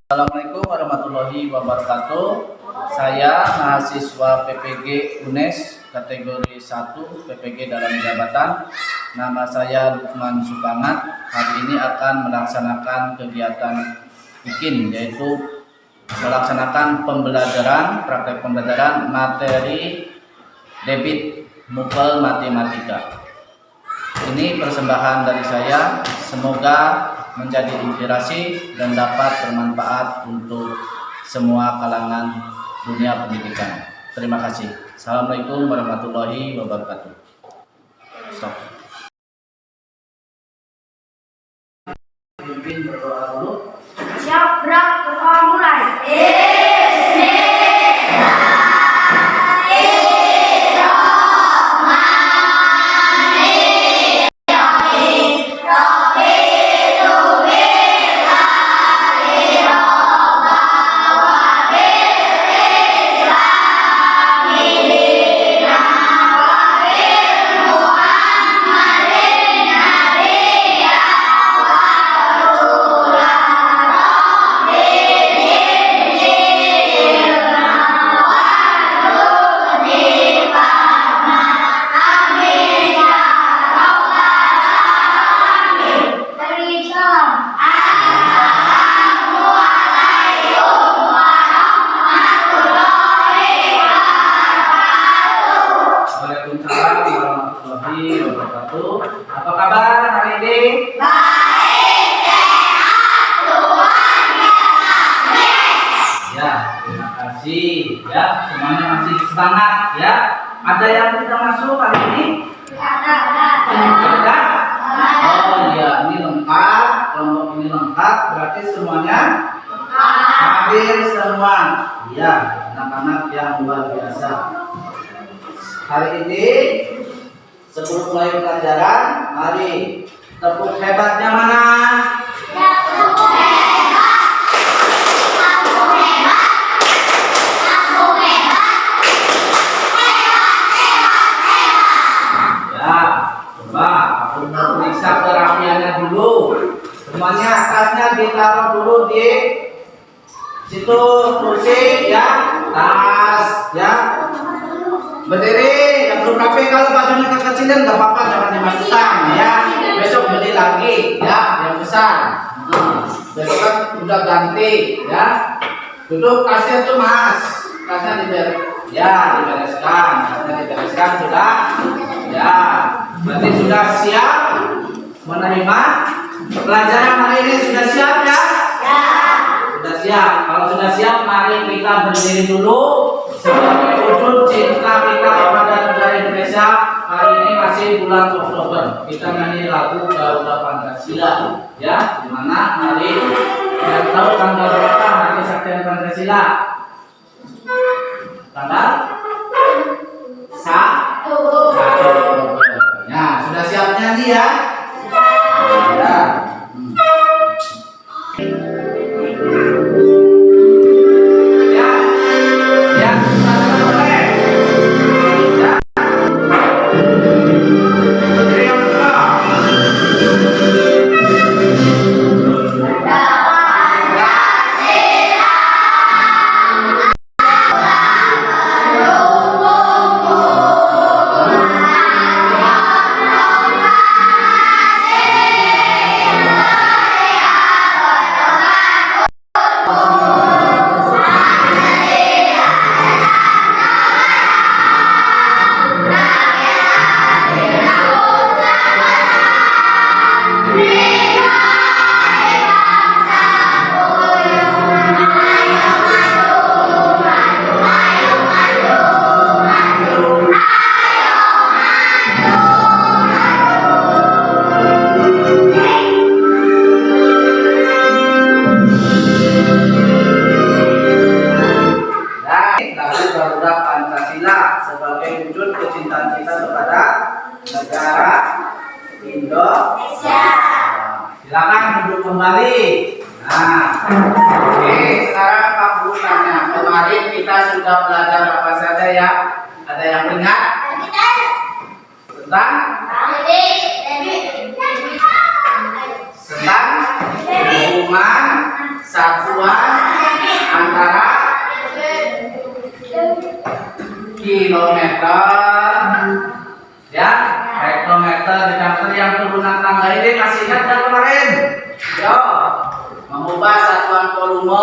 Assalamualaikum warahmatullahi wabarakatuh. Saya mahasiswa PPG UNES kategori 1 PPG dalam jabatan. Nama saya Lukman Supangat. Hari ini akan melaksanakan kegiatan bikin, yaitu melaksanakan praktek pembelajaran materi debit mupel matematika. Ini persembahan dari saya, semoga menjadi inspirasi dan dapat bermanfaat untuk semua kalangan dunia pendidikan. Terima kasih. Assalamualaikum warahmatullahi wabarakatuh. Stop. Pimpin berdoa dulu. Siap, gerak, berdoa mulai. Apa kabar hari ini? Baik, sehat, luar biasa. Ya, terima kasih. Ya, semuanya masih semangat ya. Ada yang tidak masuk hari ini? Ada. Ada? Oh iya, ini lengkap. Kelompok ini lengkap, berarti semuanya hadir semua. Ya, anak-anak yang luar biasa. Hari ini sebelum mulai pelajaran, mari tepuk hebatnya mana? Aku hebat. Ya, coba aku mau periksa kerapiannya dulu. Semuanya tasnya ditaruh dulu di situ, kursi ya, tas ya. Berdiri, yang belum rapi, kalau bajunya kekecilan nggak apa-apa, jangan dimasukkan ya. Besok beli lagi ya, yang besar. Besok kan udah ganti ya. Duduk, tasnya tuh mas, tasnya dibereskan, sudah. Ya, berarti sudah siap menerima pelajaran hari ini, sudah siap ya? Ya. Sudah siap. Kalau sudah siap, mari kita berdiri dulu sebagai wujud cinta kita kepada negara Indonesia. Hari ini masih bulan Oktober. Kita nyanyi lagu Garuda Pancasila, ya. Dimana hari yang tahu tanggal berapa hari Kesaktian Pancasila? Tanggal 1 Oktober. Nah, sudah siap nyanyi ya? Ya. Sebagai wujud kecintaan kita kepada negara Indonesia. Silakan duduk kembali. Nah, oke, sekarang Pak Guru tanya, kemarin kita sudah belajar apa saja ya? Ada yang ingat? Tentang hubungan satuan antara kilometer, ya, hektometer, dekatometer yang turunan tangga ini masih ingat kan kemarin? Yo, mengubah satuan volume,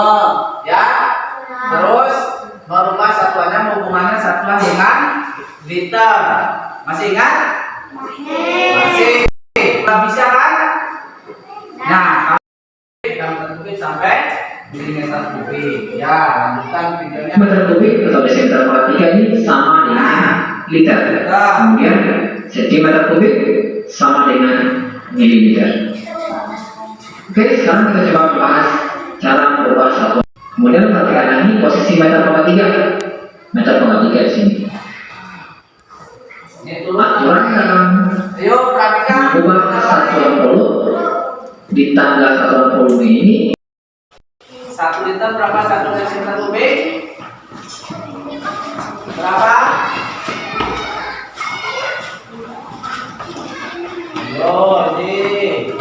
ya, terus merubah satuannya hubungannya satuan dengan liter. Masih ingat? Masih. Udah bisa kan? Nah, kita kubik sampai milimeter kubik. Ya, lanjutkan videonya. Meter kubik atau desimeter per 3 ini sama dengan liter. Kemudian sentimeter kubik sama dengan mililiter. Oke, sekarang kita coba membahas cara merubah satuan. Kemudian perhatikan ini posisi meter per 3. Meter per 3 di sini. Ini turun. Aturan dalam Ayo perhatikan. mengubah satuan volume di tangga satuan volume ini 1 liter berapa 1 desimeter kubik? Berapa? Yo, ini.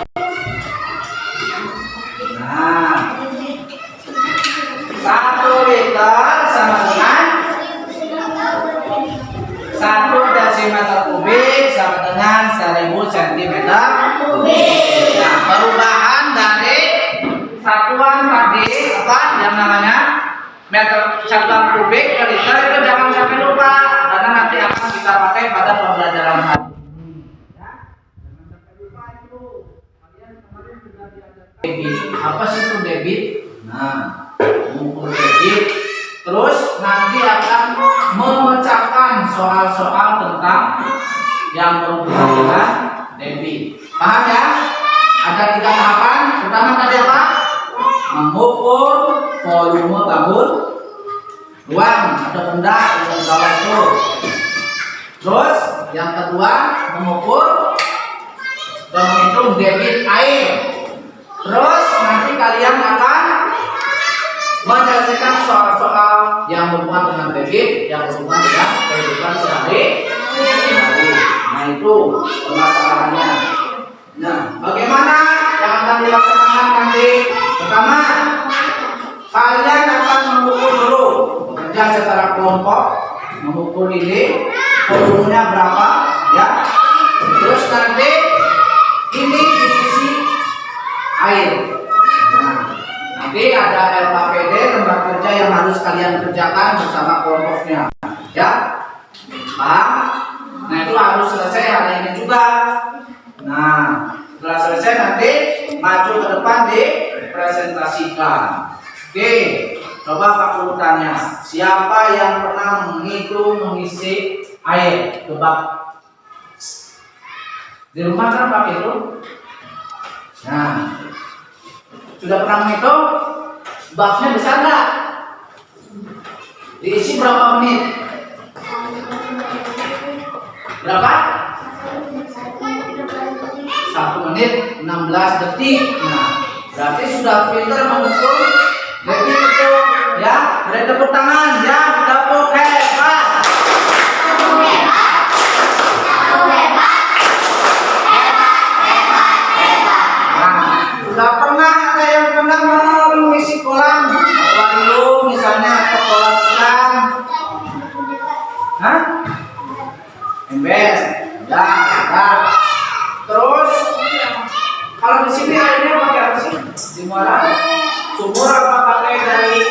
Nah, 1 liter sama dengan 1 desimeter kubik sama dengan 1000 cm kubik. Nah, perubahan dari satuan tadi apa yang namanya meter satuan kubik ke liter itu jangan sampai lupa karena nanti akan kita pakai pada pembelajaran hari ini. Ya, jangan sampai lupa itu. Kalian kemarin sudah diajarkan debit. Apa sih itu debit? Nah, mengukur debit. Terus nanti akan memecahkan soal-soal tentang yang berhubungan dengan debit. Paham ya? Ada 3 tahapan. Pertama tadi apa? Mengukur volume tabur ruang, ada benda yang bawah itu. Terus yang kedua mengukur dan menghitung debit air. Terus nanti kalian akan menyelesaikan soal-soal yang berhubungan dengan debit, yang berhubungan dengan kehidupan sehari-hari. Nah itu permasalahannya. Nah, bagaimana yang akan dilaksanakan nanti? Pertama, kalian akan mengukur dulu, bekerja secara kelompok, mengukur ini volumenya berapa, ya. Terus nanti ini diisi air. Nah, nanti ada LKPD, lembaga kerja yang harus kalian kerjakan bersama kelompoknya, ya. Paham? Nah itu harus selesai hari ini juga. Nah, setelah selesai nanti maju ke depan dipresentasikan. Oke, coba Pak Guru tanya, siapa yang pernah menghitung mengisi air ke bak? Di rumah kan Pak itu? Nah, sudah pernah menghitung? Baknya besar nggak? Diisi berapa menit? Berapa? 1 menit 16 detik. Nah, berarti sudah pintar mengukur debit itu, ya. Beri tepuk tangan, ya. Tepuk hebat. Nah, sudah pernah ada yang pernah mengisi kolam aquarium misalnya atau kolam ikan? Hah? Ember, ya, ya. Terus kalau di sini airnya pakai apa sih? Di muara? Sumur apa pakai dari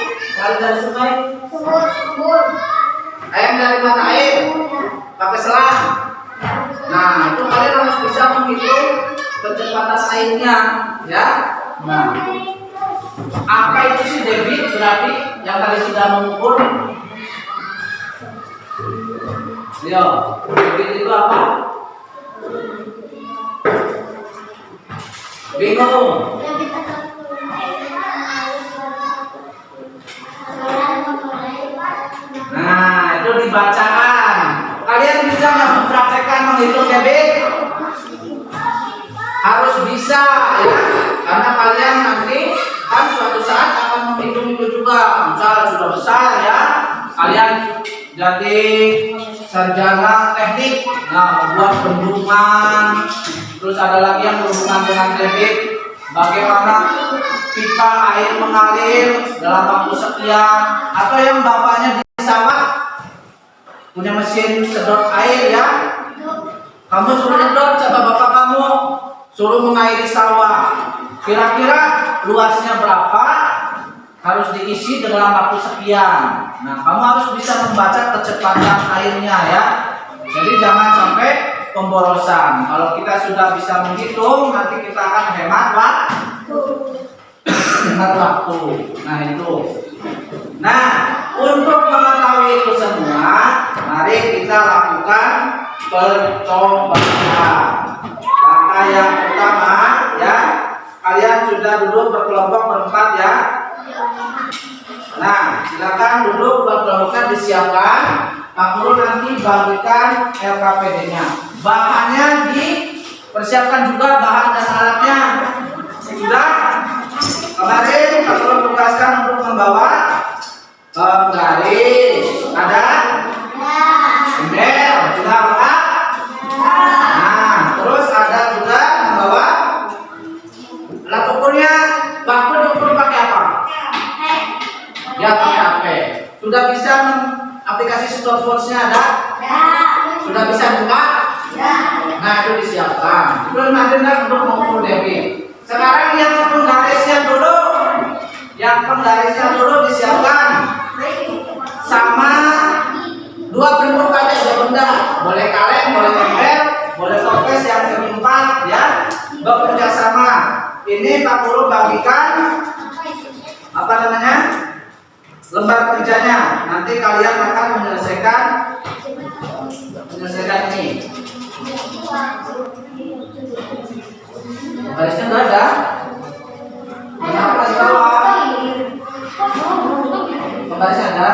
sungai? Sumur. Air dari mata air? Pakai selang. Nah, itu kalian harus bisa menghitung kecepatan airnya, ya. Nah, apa itu sih debit? Berarti yang tadi sudah mengukur. Yo, debit itu apa? Bingung? Nah, itu dibacaan. Kalian bisa nggak mempraktekkan menghitung debit? Harus bisa, ya. Karena kalian nanti kan suatu saat akan menghitung itu juga. Misalnya sudah besar, ya. Kalian jadi sarjana teknik, nah membuat bendungan. Terus ada lagi yang berhubungan dengan debit, bagaimana pipa ketika air mengalir dalam waktu sekian, atau yang bapaknya di sawah punya mesin sedot air ya, kamu suruh nyedot, coba bapak kamu suruh mengairi sawah, kira-kira luasnya berapa, harus diisi dalam waktu sekian. Nah, kamu harus bisa membaca kecepatan airnya ya. Jadi jangan sampai pemborosan. Kalau kita sudah bisa menghitung, nanti kita akan hemat waktu. Nah itu. Nah, untuk mengetahui itu semua, mari kita lakukan percobaan. Langkah yang pertama ya, kalian sudah duduk berkelompok berempat ya. Nah, silakan duduk berkelompok disiapkan. Pak Guru nanti bagikan LKPD-nya. Bahannya dipersiapkan juga, bahan dan alatnya. Sudah? Kemarin Pak Guru tugaskan untuk membawa garis. Ada? Ember. Sudah Pak? Nah, terus ada juga membawa alat ukurnya. Waktu diukur pakai apa? Ya, pakai HP. Sudah bisa aplikasi stopwatch-nya ada? Sudah bisa buka? Nah, itu disiapkan. Terus nanti untuk mengukur debit. Sekarang yang penggarisnya dulu disiapkan. Sama dua bentuk aja, dua benda. Boleh kaleng, boleh ember, boleh toples yang setimpal ya. Bekerja sama. Ini Pak Guru bagikan apa namanya? Lembar kerjanya. Nanti kalian akan menyelesaikan ini. Garisnya nggak ada. Kenapa di bawah? Garisnya ada.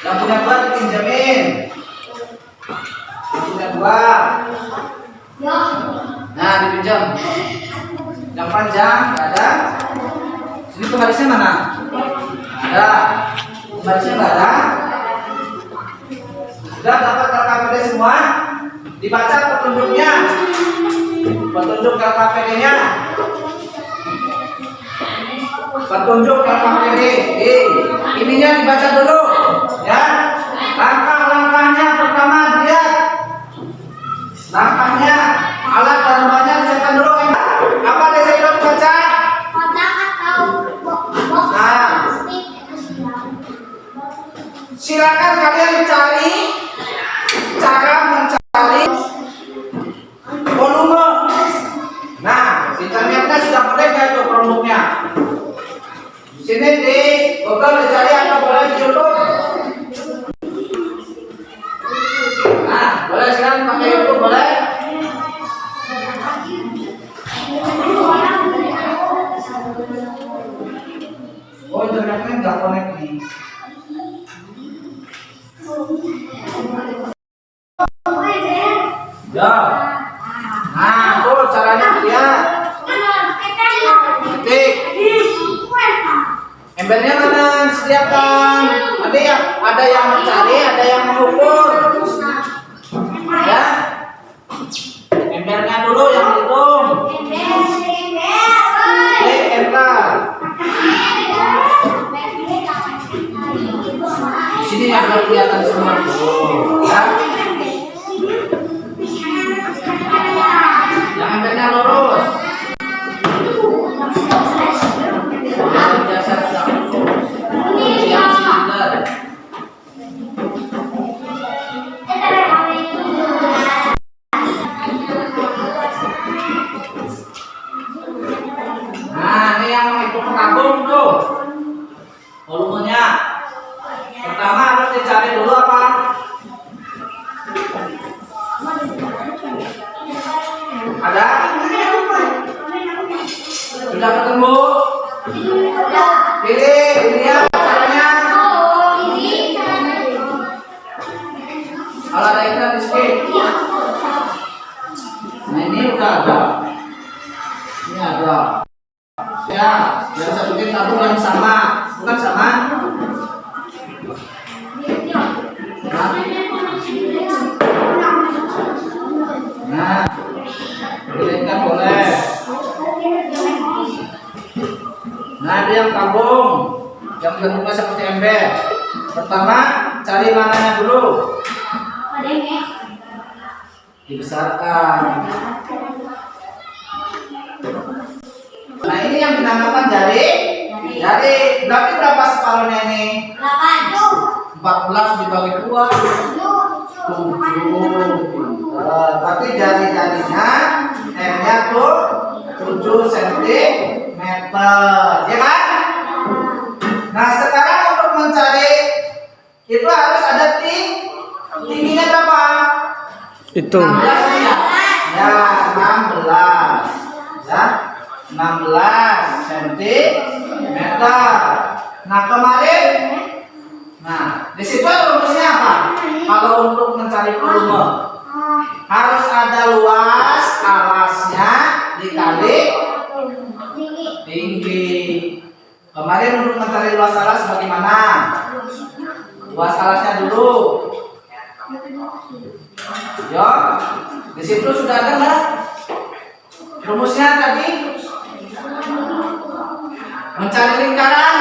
Yang punya dua dipinjemin. Yang punya dua. Nah, dipinjam. Yang panjang nggak ada. Sini penggarisnya mana? Ada. Penggarisnya nggak ada. Sudah dapat LKPD semua? Dibaca petunjuknya. Petunjuk LKPD-nya. Petunjuk LKPD. Ininya dibaca dulu, ya. Langkah-langkahnya pertama lihat. Langkahnya alat dan bahannya disiapkan dulu. Apa desa itu baca? Kotak atau box. Nah, silakan kalian cari cara mencari volume. Nah, internetnya sudah boleh nggak itu Chromebooknya? Sini di Google dicari atau boleh di YouTube? Nah, boleh sekarang pakai YouTube boleh? Oh, internetnya nggak connect nih. Ya. Nah, tuh caranya lihat. Ketik. Embernya mana? Sediakan. Ada yang mencari, ada yang mengukur. Ya. Embernya dulu yang dihitung. Klik enter. Di sini ada kelihatan semua. Ya. Yang embernya lurus. Biasa tidak lurus. Yang silinder. Nah, ini yang itu pengagum tuh. Volumenya. Pertama harus dicari dulu apa? Ada? Sudah ketemu? Pilih, ya caranya. Kalau ada iklan di skip. Nah, ini udah ada. Ini ada. Ya, yang satuin tabung yang sama, bukan sama? Nah, pilihkan boleh. Nah, itu yang tabung, yang bentuknya seperti ember. Pertama, cari mananya dulu. Dibesarkan. Nah, ini yang dinamakan jari. Jari. Berarti berapa separuhnya ini? 14 dibagi 2. 7. Tapi jari-jarinya M-nya tuh 7 cm, ya kan? Nah, sekarang untuk mencari itu harus ada tingginya berapa? Itu 16 ya? Ya, 16. Ya, 16 cm. Nah, kemarin di situ rumusnya apa? Kalau untuk mencari volume harus ada luas alasnya dikali tinggi. Kemarin untuk mencari luas alas bagaimana? Luas alasnya dulu. Yo, di situ sudah ada nggak rumusnya tadi? Mencari lingkaran.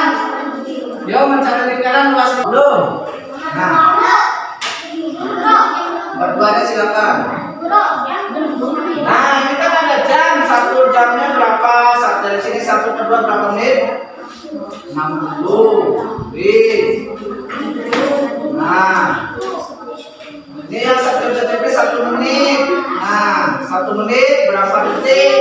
Yo, mencari lingkaran luas dulu. Nah, berduanya silakan. Nah, ini kan ada jam. 1 jamnya berapa? Dari sini 1 ke 2 berapa menit? 60. Nah, ini yang setiap 1 menit. Nah, 1 menit berapa detik?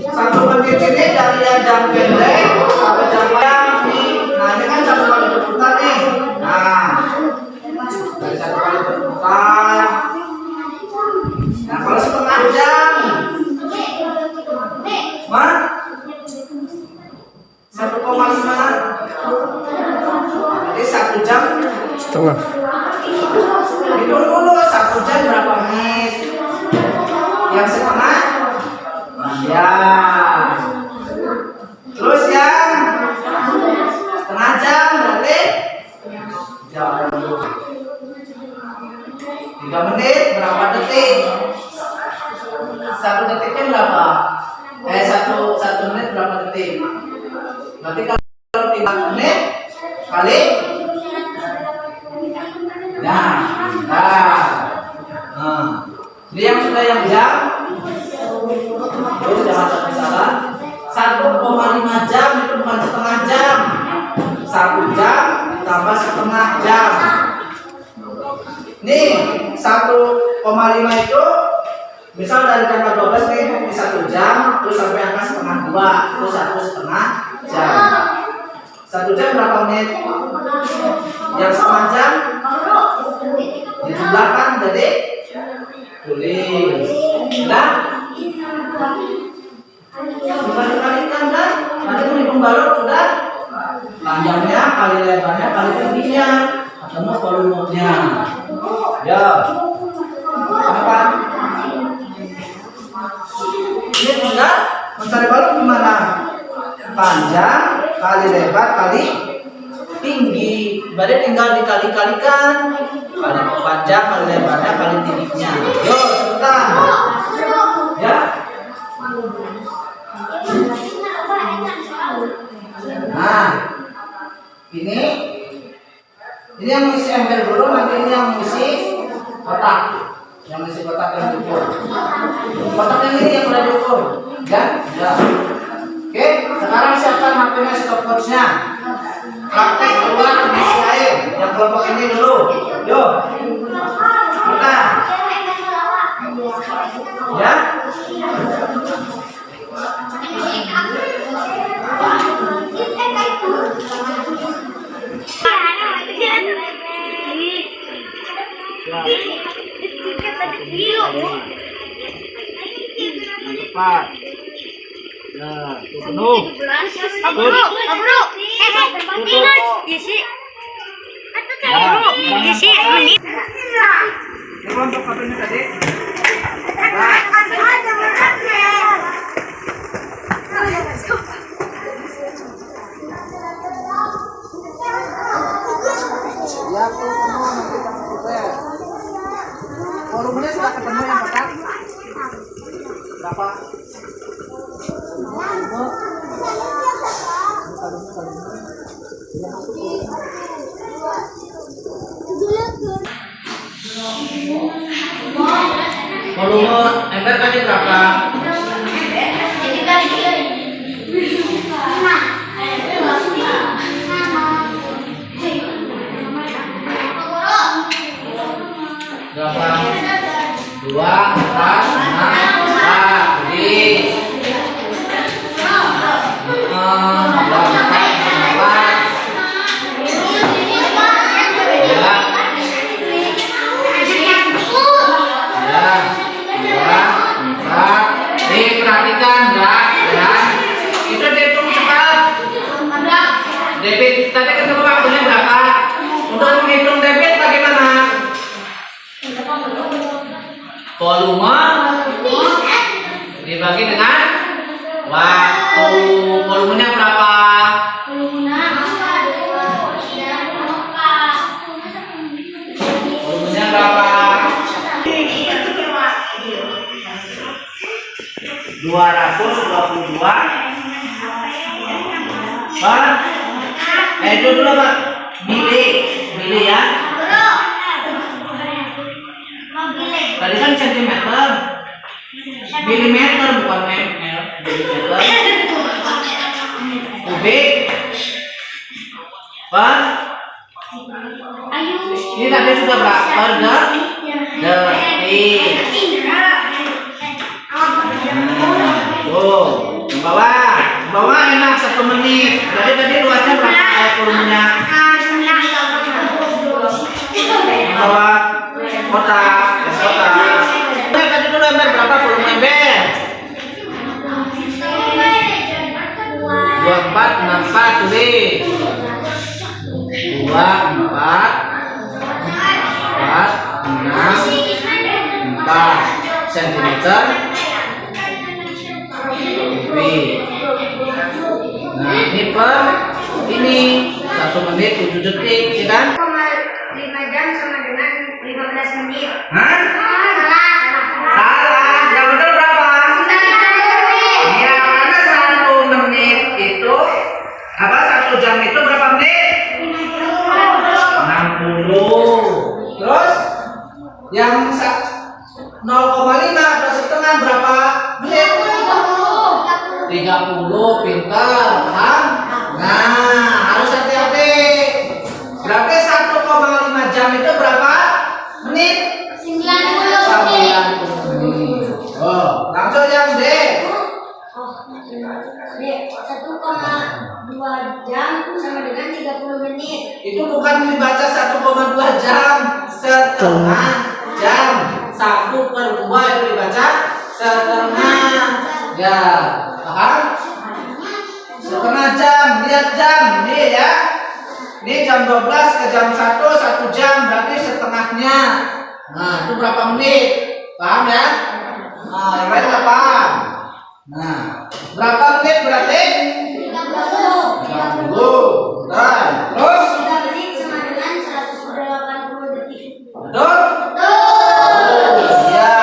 1 menit ini dari yang jam pendek sampai jam panjang nih. Nah, ini kan 1 kali berputar nih. Nah, dari 1 kali berputar. Nah, kalau setengah jam, Mas, 1,5. Jadi 1 jam setengah. hitung dulu 1 jam berapa menit? Yang setengah? Ya. Terus yang setengah jam berarti 3 menit berapa detik? 1 detiknya berapa? 1 menit berapa detik? Berarti kalau 3 menit kali ini yang sudah yang jam. Terus jangan sampai salah. 1,5 jam itu bukan setengah jam. 1 jam ditambah setengah jam. Nih 1,5 itu misal dari angka 12 nih ini 1 jam terus sampai angka setengah 2 terus 1,5 jam. 1 jam berapa menit? Yang setengah jam dijumlahkan jadi tulis. Nah, dikali-kalikan kan? Nanti menghitung balok sudah panjangnya kali lebarnya kali tingginya ketemu volumenya. Ya. Apa? Ini tinggal mencari balok gimana? Panjang kali lebar kali tinggi. Berarti tinggal dikali-kalikan. Kali panjang kali lebarnya kali tingginya. Yo, cepetan. Ya. Nah, ini yang mengisi ember dulu, nanti ini yang mengisi kotak. Yang mengisi kotak yang diukur. Kotak yang ini yang udah diukur. Ya? Ya. Oke, sekarang siapkan HP-nya, stopwatch-nya. Praktek keluar mengisi air. Yang kelompok ini dulu. Yo. Kita. Ya. Cepat. Ya, penuh. Guru. Isi. Isi menit. Ini kelompok HP-nya tadi. Ya, ketemu nanti kamu proses. Volumenya sudah ketemu yang kotak? Berapa? Volume. ember tadi berapa? Berapa? 2, 4, 6, 4. Jadi 4. Perhatikan ya. Itu dihitung cepat. Debit tadi ketemu waktunya berapa? Untuk menghitung debit bagaimana? Volume dibagi dengan waktu. Volumenya berapa? Volumenya berapa? 222 Pak. Itu dulu Pak. Mili ya. Tadi kan sentimeter. Milimeter bukan milimeter. Kubik. Pak. Ini tadi sudah berapa detik? Tuh, bawah enak 1 menit. Tadi luasnya berapa volumenya? Bawah kotak. Tadi dulu ember berapa volume ember? 2464 tulis. 2464 cm. Nah, ini per ini 1 menit 7 detik, ya kan? 5 jam sama dengan 15 menit. Hah? Salah. Yang betul berapa? Iya, karena 1 menit itu apa? 1 jam itu berapa menit? 60. Terus yang 0,5 plus setengah berapa menit? 30. Pintar, paham? Nah, harus hati-hati. Berarti 1,5 jam itu berapa menit? 90 menit. Oh, langsung yang D. 1,2 jam sama dengan 30 menit. Itu bukan dibaca 1,2 jam, setengah jam. 1/2 itu dibaca setengah. Ya, paham? Setengah jam, lihat jam, nih ya. Ini jam 12 ke jam 1 jam, berarti setengahnya. Nah, itu berapa menit? Paham ya? Nah, yang lain nggak paham. Nah, berapa menit berarti? 30. Nah, terus? 3 menit sama dengan 180 detik. Betul? Ya.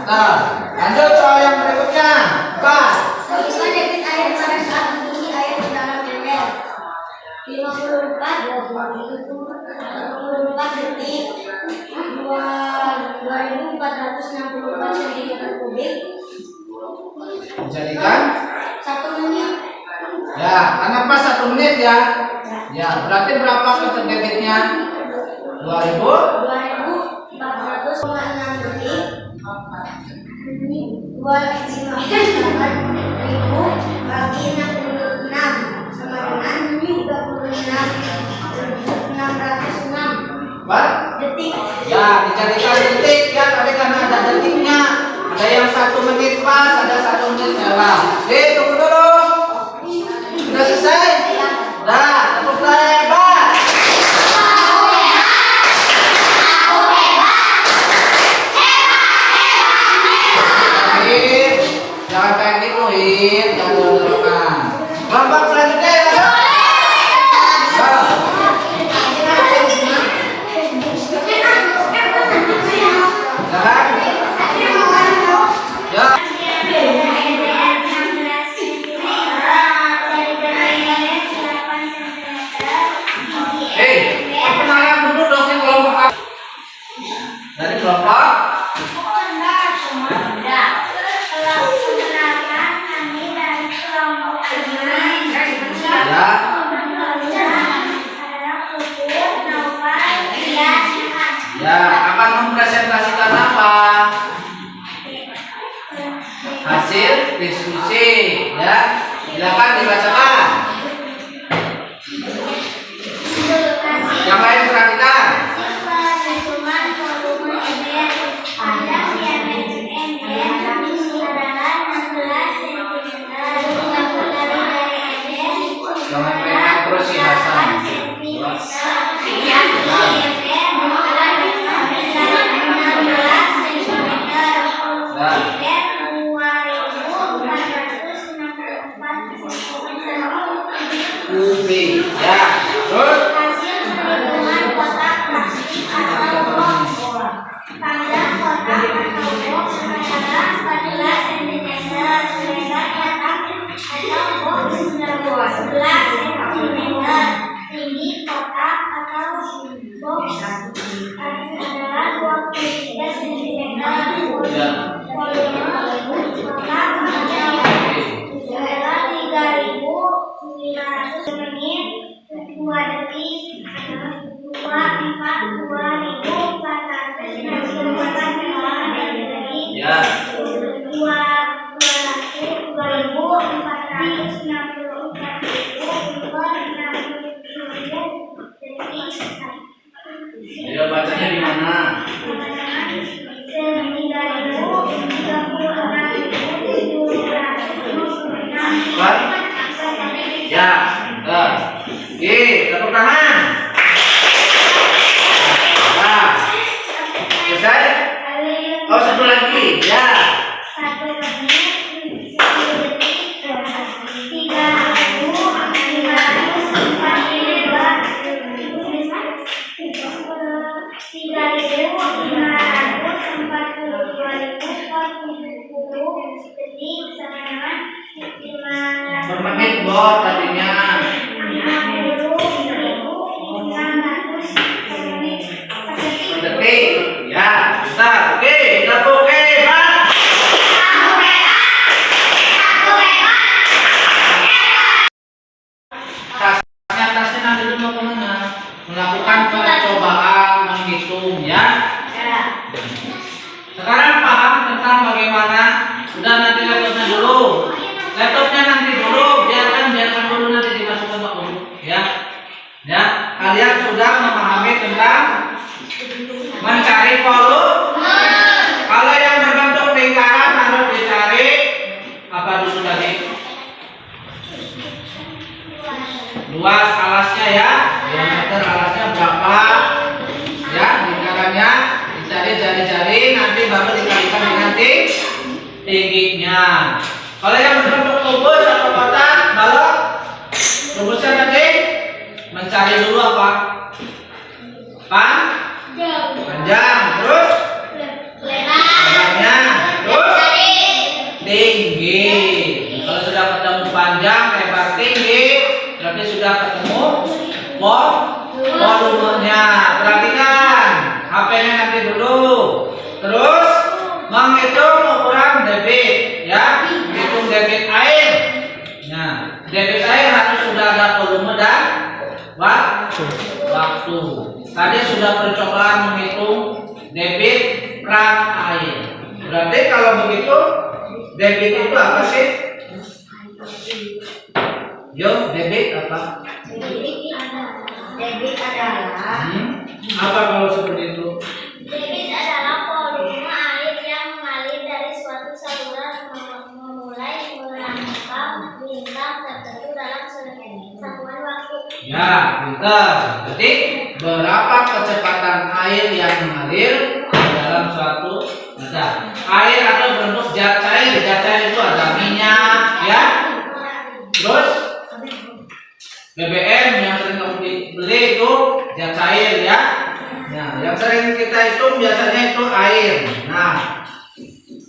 Nah, lanjut soal yang berikutnya. Pak. Bagaimana debit air pada saat mengisi air ke dalam ember? 54 detik 2464 cm kubik Jadikan 1 menit. ya, karena pas 1 menit ya. Ya, berarti berapa meter debitnya? 2406 detik 2,5 bagi 66 sama dengan 36,606 Pak? detik. Ya, dijadikan detik ya, tapi karena ada detiknya. Ada yang 1 menit pas, ada 1 menit lewat. Tunggu dulu. Sudah selesai? Dah, tepuk tangan hebat. Jangan kayak gitu, jangan lama-lama. Kelompok selanjutnya ya. Ya. Ya, akan mempresentasikan apa? Hasil diskusi, ya. Silakan dibacakan. Yang lain perhatikan. Jangan pengen terus si Hasan. Ubi, ya. Terus Hasil perhitungan kotak plastik atau box. Panjang kotak atau box adalah 14 cm, lebar kotak atau box 11 cm. Tinggi kotak atau box adalah 23 cm. Volume kotak adalah 3.500 menit. 2 detik adalah 2.464 ya. 2.464 Jadi bacanya di mana? Ya, oke, tepuk tangan. Nah, selesai. Oh, satu lagi, ya. 1 menit 10 detik 3.542 detik sama dengan 5 Per menit bot tadinya. 50.600 Detik. Ya, bentar. Oke, tepuk. Oke, Pak. Tasnya nanti dulu mau kemana? Melakukan percobaan menghitung, ya. Sekarang paham tentang bagaimana? Udah, nanti laptopnya dulu. Laptopnya nanti dulu, biarkan dulu nanti dimasukkan ke buku, ya. Ya, kalian sudah memahami tentang mencari volume. Kalau yang berbentuk lingkaran harus dicari apa dulu tadi? Luas alasnya, ya. Diameter alasnya berapa? Ya, lingkarannya dicari jari-jari, nanti baru dikalikan dengan tingginya. Kalau yang berbentuk kubus atau kotak, balok, rumusnya tadi mencari dulu apa? Panjang, terus lebarnya, terus tinggi. Kalau sudah ketemu panjang, lebar, tinggi, berarti sudah ketemu volumenya. Perhatikan, HP-nya nanti dulu. Terus menghitung ukuran debit, ya, hitung debit air. Nah, debit air harus sudah ada volume dan waktu. Tadi sudah percobaan menghitung debit rak air. Berarti kalau begitu debit itu apa sih? Yo, debit apa? Debit adalah Apa kalau seperti itu? Debit adalah volume air yang mengalir dari suatu saluran memulai melambang bintang tertentu dalam satuan waktu. Ya, pintar. Jadi berapa kecepatan air yang mengalir dalam suatu masa? Air ada bentuk zat cair. Zat cair itu ada minyak, ya. Terus BBM yang sering kamu beli itu zat cair, ya. Nah, yang sering kita hitung biasanya itu air. Nah,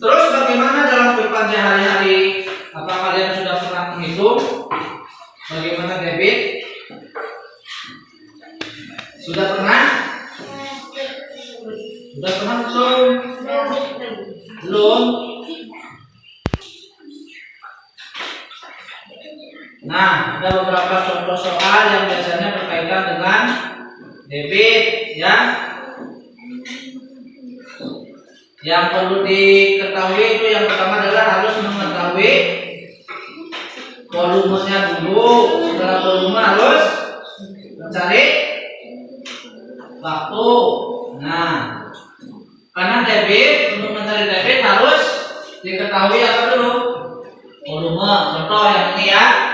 terus bagaimana dalam kehidupan sehari-hari? Apa kalian sudah pernah menghitung bagaimana debit? Sudah pernah? Sudah pernah hitung? Belum? Nah, Nah, ada beberapa contoh soal yang biasanya berkaitan dengan debit, ya. Yang perlu diketahui itu yang pertama adalah harus mengetahui volumenya dulu. Setelah volume harus mencari waktu. Nah, karena debit, untuk mencari debit harus diketahui apa dulu? Volume. Contoh yang ini ya.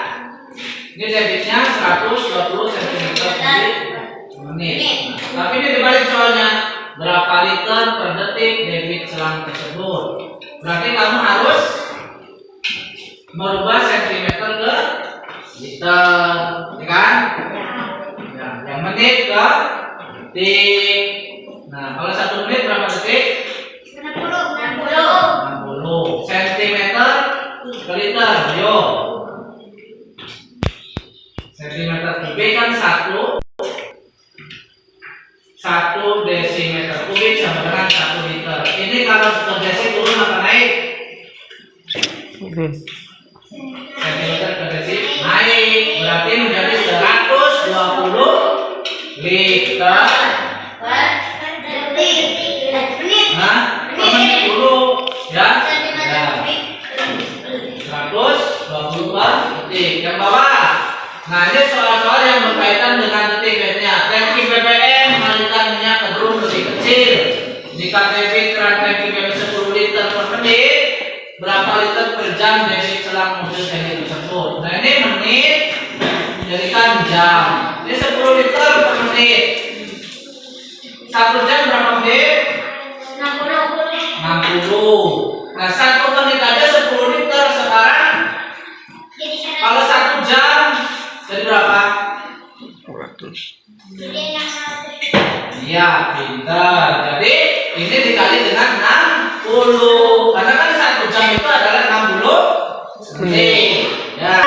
Ini debitnya 120 cm per menit. Tapi ini dibalik soalnya, berapa liter per detik debit selang tersebut. Berarti kamu harus merubah cm ke liter, ya kan? Ya, yang menit ke detik. Nah, kalau 1 menit berapa detik? 60 cm ke liter. Ayo. Sentimeter kubik kan 1 desimeter kubik sama dengan 1 liter. Ini kalau 1 desi turun apa naik? Sentimeter ke desi naik, berarti menjadi 120 liter. Nah, menit dulu ya. 120 per detik. Yang bawah. Nah, ini soal-soal yang berkaitan dengan detik-detiknya. Tangki BBM mengalirkan minyak ke drum lebih kecil. Jika debit keran tangki BBM 10 liter per menit, berapa liter per jam debit selang mobil tangki tersebut? Nah, ini menit menjadikan jam. Ini 10 liter per menit. 1 jam berapa menit? 60. Nah, 1 menit aja 10 liter. Sekarang kalau 1 jam jadi berapa? 200. Iya, pintar. Jadi ini dikali dengan 60. Karena kan 1 jam itu adalah 60 menit. Ya.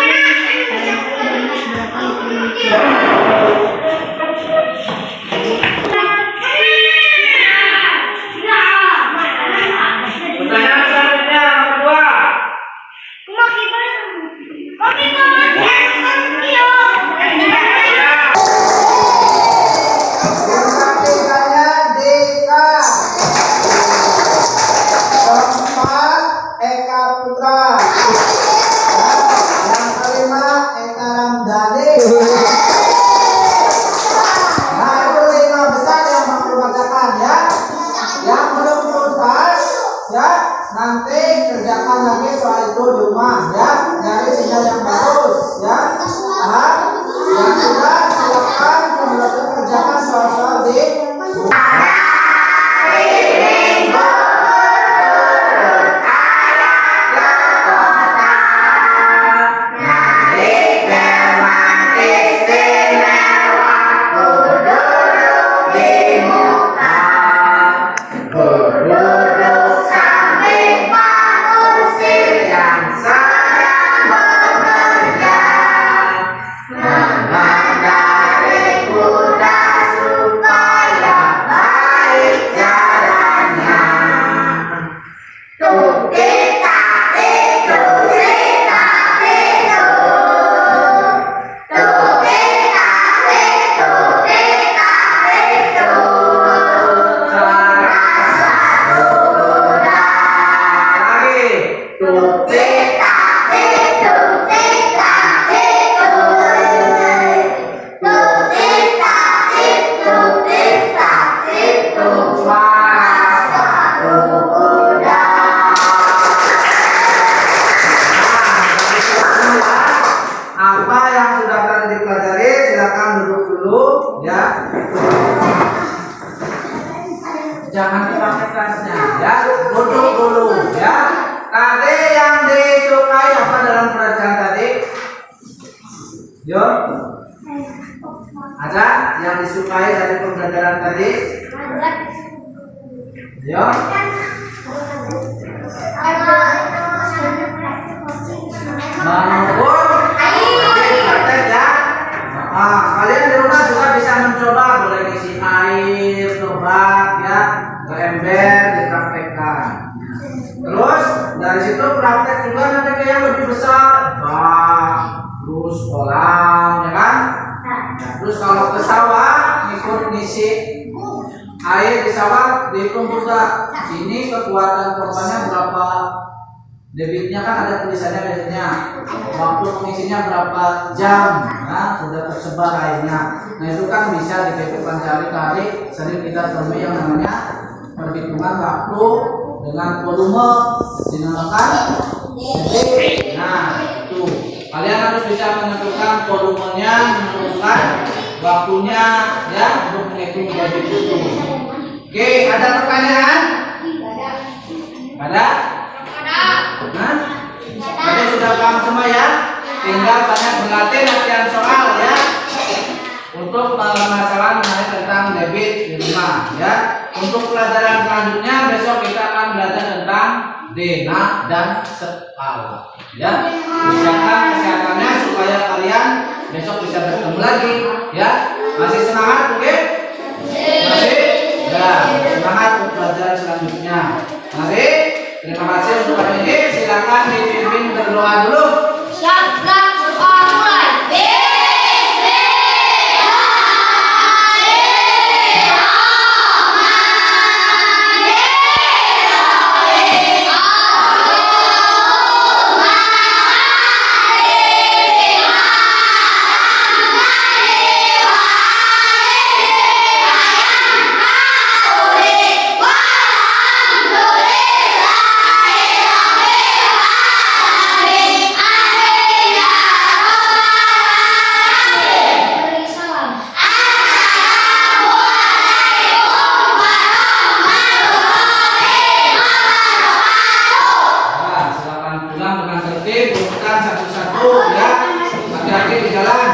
Pertanyaan selanjutnya nomor 2. Nanti kerjakan lagi soal itu di rumah ya, nyari sinyal yang bagus ya. Yang sudah silakan kemudian kerjakan soal-soal di rumah. Jangan dipakai tasnya ya, duduk dulu ya. Tadi yang disukai apa dalam pelajaran tadi? Yo, ada yang disukai dari pembelajaran tadi? Yo, mengukur praktek ya. Kalian di rumah juga bisa mencoba, boleh isi air, tobat ya, ke ember dipraktekkan. Terus dari situ praktek juga nanti ke yang lebih besar, bak, terus kolam, ya kan? Nah, terus kalau ke sawah ikut ngisi air di sawah dihitung juga. Ini kekuatan pompanya berapa, debitnya kan ada tulisannya debitnya, waktu mengisinya berapa jam, nah sudah tersebar airnya. Nah itu kan bisa ditentukan kali-kali, sering kita temui yang namanya perhitungan waktu dengan volume dinamakan debit. Nah itu kalian harus bisa menentukan volumenya, menentukan waktunya ya untuk menghitung debit itu. Oke, ada pertanyaan? Ada? Nah, tadi sudah paham semua ya? Tinggal banyak berlatih latihan soal ya untuk permasalahan mengenai tentang debit di rumah ya. Untuk pelajaran selanjutnya besok kita akan belajar tentang dena dan skala ya. Usahakan kesehatannya supaya kalian besok bisa bertemu lagi ya. Masih semangat, oke? Masih? Ya, semangat untuk pelajaran selanjutnya. Mari, terima kasih untuk hari ini. Silakan dipimpin berdoa dulu. Siapkan sekolah mulai. Silakan pulang dengan tertib, bukan satu-satu ya. Hati-hati di jalan.